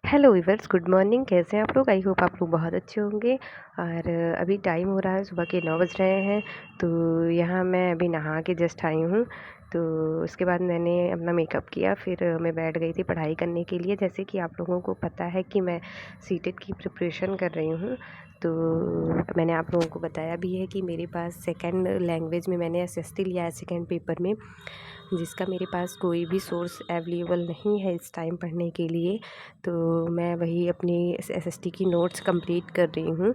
Hello viewers, good morning. कैसे हैं आप लोग? आई होप आप लोग बहुत अच्छे होंगे। और अभी टाइम हो रहा है, सुबह के 9 बज रहे हैं। तो यहाँ मैं अभी नहा के जस्ट आई हूँ। तो उसके बाद मैंने अपना मेकअप किया, फिर मैं बैठ गई थी पढ़ाई करने के लिए। जैसे कि आप लोगों को पता है कि मैं सीटेट की प्रिपरेशन कर रही हूँ। तो मैंने आप लोगों को बताया भी है कि मेरे पास सेकंड लैंग्वेज में मैंने एसएसटी लिया है सेकंड पेपर में, जिसका मेरे पास कोई भी सोर्स अवेलेबल नहीं है इस टाइम पढ़ने के लिए। तो मैं वही अपनी एसएसटी की नोट्स कंप्लीट कर रही हूँ।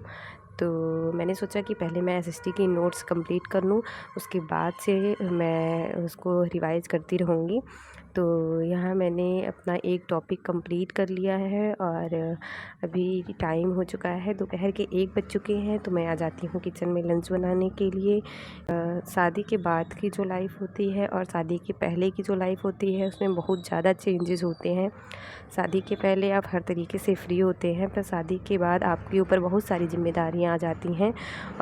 तो मैंने सोचा कि पहले मैं एसएसटी की नोट्स कंप्लीट कर लूँ, उसके बाद से मैं उसको रिवाइज़ करती रहूँगी। तो यहाँ मैंने अपना एक टॉपिक कंप्लीट कर लिया है और अभी टाइम हो चुका है, दोपहर के 1 बज चुके हैं। तो मैं आ जाती हूँ किचन में लंच बनाने के लिए। शादी के बाद की जो लाइफ़ होती है और शादी के पहले की जो लाइफ़ होती है, उसमें बहुत ज़्यादा चेंजेस होते हैं। शादी के पहले आप हर तरीके से फ्री होते हैं, पर शादी के बाद आपके ऊपर बहुत सारी ज़िम्मेदारियाँ आ जाती हैं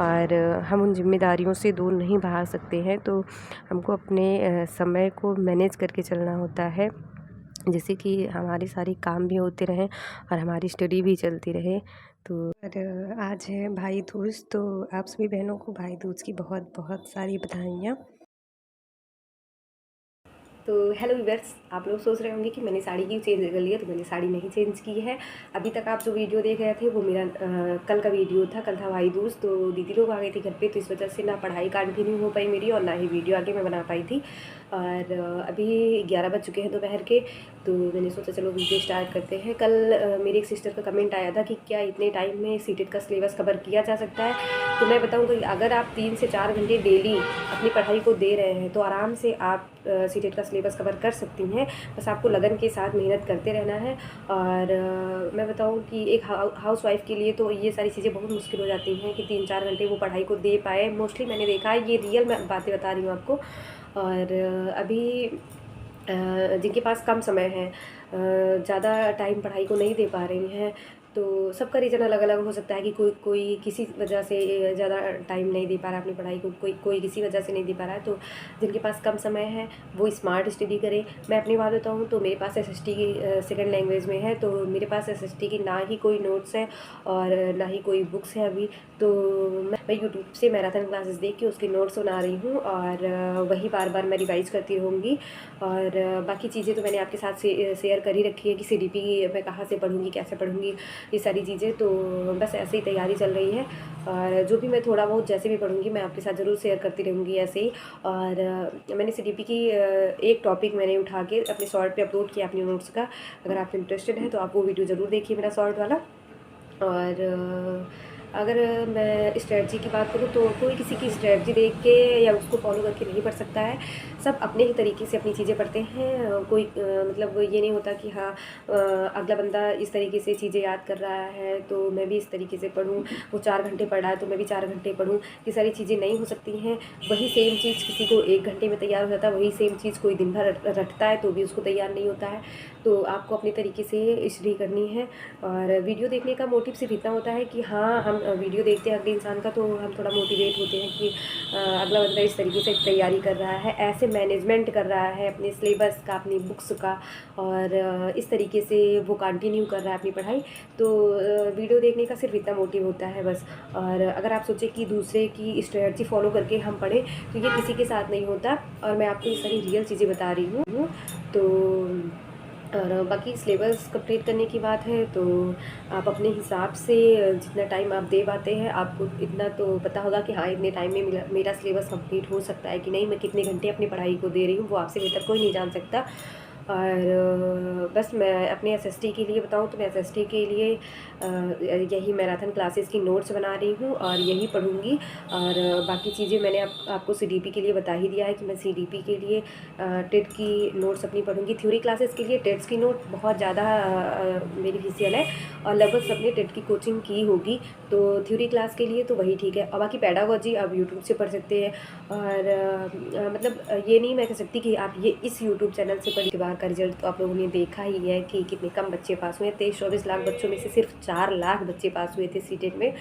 और हम उन ज़िम्मेदारियों से दूर नहीं भाग सकते हैं। तो हमको अपने समय को मैनेज करके चलना होता है, जिससे कि हमारे सारे काम भी होते रहें और हमारी स्टडी भी चलती रहे। तो और आज है भाई दूज, तो आप सभी बहनों को भाई दूज की बहुत बहुत सारी बधाइयाँ। तो हेलो व्यूअर्स, आप लोग सोच रहे होंगे कि मैंने साड़ी क्यों चेंज कर लिया। तो मैंने साड़ी नहीं चेंज की है। अभी तक आप जो वीडियो देख रहे थे वो मेरा कल का वीडियो था। कल था भाई दूज, तो दीदी लोग आ गए थे घर पे, तो इस वजह से ना पढ़ाई कंटिन्यू हो पाई मेरी और ना ही वीडियो आगे मैं बना पाई थी। और अभी 11 बज चुके हैं दोपहर के। तो मैंने सोचा चलो वीडियो स्टार्ट करते हैं। कल मेरी एक सिस्टर का कमेंट आया था कि क्या इतने टाइम में सीटेट का सिलेबस कवर किया जा सकता है। तो मैं बताऊँ कि अगर आप 3 से 4 घंटे डेली अपनी पढ़ाई को दे रहे हैं तो आराम से आप सीटेट का सिलेबस कवर कर सकती हैं। बस आपको लगन के साथ मेहनत करते रहना है। और मैं बताऊँ कि एक हाउस वाइफ के लिए तो ये सारी चीज़ें बहुत मुश्किल हो जाती हैं कि 3-4 घंटे वो पढ़ाई को दे पाए। मोस्टली मैंने देखा है, ये रियल मैं बातें बता रही हूँ आपको। और अभी जिनके पास कम समय है, ज़्यादा टाइम पढ़ाई को नहीं दे पा रही हैं, तो सबका रीज़न अलग अलग हो सकता है कि कोई कोई किसी वजह से ज़्यादा टाइम नहीं दे पा रहा अपनी पढ़ाई को, कोई कोई किसी वजह से नहीं दे पा रहा है। तो जिनके पास कम समय है वो स्मार्ट स्टडी करें। मैं अपनी बात बताऊँ तो मेरे पास एसएसटी की सेकंड लैंग्वेज में है, तो मेरे पास एसएसटी की ना ही कोई नोट्स है और ना ही कोई बुक्स है अभी। तो मैं यूट्यूब से मैराथन क्लासेस देख के उसके नोट्स बना रही हूँ और वही बार बार मैं रिवाइज़ करती रहूँगी। और बाकी चीज़ें तो मैंने आपके साथ शेयर कर ही रखी है कि सीडीपी मैं कहाँ से पढ़ूँगी, कैसे पढ़ूँगी, ये सारी चीज़ें। तो बस ऐसे ही तैयारी चल रही है और जो भी मैं थोड़ा बहुत जैसे भी पढ़ूँगी मैं आपके साथ ज़रूर शेयर करती रहूँगी ऐसे ही। और मैंने सीडीपी की एक टॉपिक मैंने उठा के अपने शॉर्ट पे अपलोड किया अपने नोट्स का। अगर आप इंटरेस्टेड हैं तो आप वो वीडियो ज़रूर देखिए मेरा शॉर्ट वाला। और अगर मैं स्ट्रेटजी की बात करूँ तो कोई किसी की स्ट्रेटजी देख के या उसको फॉलो करके नहीं पढ़ सकता है। सब अपने ही तरीके से अपनी चीज़ें पढ़ते हैं। कोई मतलब ये नहीं होता कि हाँ अगला बंदा इस तरीके से चीज़ें याद कर रहा है तो मैं भी इस तरीके से पढ़ूँ, वो 4 घंटे पढ़ा है तो मैं भी 4 घंटे पढ़ूँ। ये सारी चीज़ें नहीं हो सकती हैं। वही सेम चीज़ किसी को 1 घंटे में तैयार हो जाता है, वही सेम चीज़ कोई दिन भर रटता है तो भी उसको तैयार नहीं होता है। तो आपको अपने तरीके से स्टडी करनी है। और वीडियो देखने का मोटिव सिर्फ इतना होता है कि हाँ हम वीडियो देखते हैं अगले इंसान का तो हम थोड़ा मोटिवेट होते हैं कि अगला बंदा इस तरीके से तैयारी कर रहा है, ऐसे मैनेजमेंट कर रहा है अपने सिलेबस का, अपनी बुक्स का, और इस तरीके से वो कंटिन्यू कर रहा है अपनी पढ़ाई। तो वीडियो देखने का सिर्फ इतना मोटिव होता है बस। और अगर आप सोचें कि दूसरे की स्ट्रेटजी फॉलो करके हम पढ़ें तो ये किसी के साथ नहीं होता। और मैं आपको ये सारी रियल चीज़ें बता रही हूँ। तो और बाकी सिलेबस कंप्लीट करने की बात है तो आप अपने हिसाब से जितना टाइम आप दे पाते हैं आपको इतना तो पता होगा कि हाँ इतने टाइम में मेरा सिलेबस कंप्लीट हो सकता है कि नहीं। मैं कितने घंटे अपनी पढ़ाई को दे रही हूँ वो आपसे बेहतर कोई नहीं जान सकता। और बस मैं अपने एसएसटी के लिए बताऊँ तो मैं एसएसटी के लिए यही मैराथन क्लासेस की नोट्स बना रही हूँ और यही पढ़ूँगी। और बाकी चीज़ें मैंने आपको सीडीपी के लिए बता ही दिया है कि मैं सीडीपी के लिए टेट की नोट्स अपनी पढ़ूँगी। थ्योरी क्लासेस के लिए टेट्स की नोट बहुत ज़्यादा बेनिफिशियल है और लगभग सबने टेट की कोचिंग की होगी। तो थ्योरी क्लास के लिए तो वही ठीक है। और बाकी पेडागोजी आप यूट्यूब से पढ़ सकते हैं। और मतलब ये नहीं मैं कह सकती कि आप ये इस यूट्यूब चैनल से पढ़ के बाहर का रिजल्ट तो आप लोगों ने देखा ही है कि कितने कम बच्चे पास हुए। 23-24 लाख बच्चों में से सिर्फ 4 लाख बच्चे पास हुए थे सीटेट में।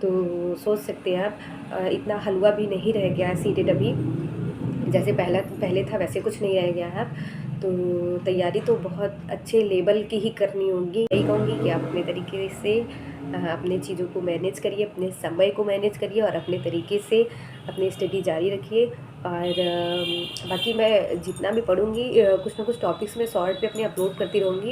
तो सोच सकते हैं आप इतना हलवा भी नहीं रह गया है सीटेट अभी, जैसे पहले था वैसे कुछ नहीं रह गया है। तो तैयारी तो बहुत अच्छे लेवल की ही करनी होगी। यही कहूँगी कि आप अपने तरीके से अपने चीज़ों को मैनेज करिए, अपने समय को मैनेज करिए और अपने तरीके से अपनी स्टडी जारी रखिए। और बाकी मैं जितना भी पढ़ूँगी कुछ ना कुछ टॉपिक्स में शॉर्ट पे अपने अपलोड करती रहूँगी।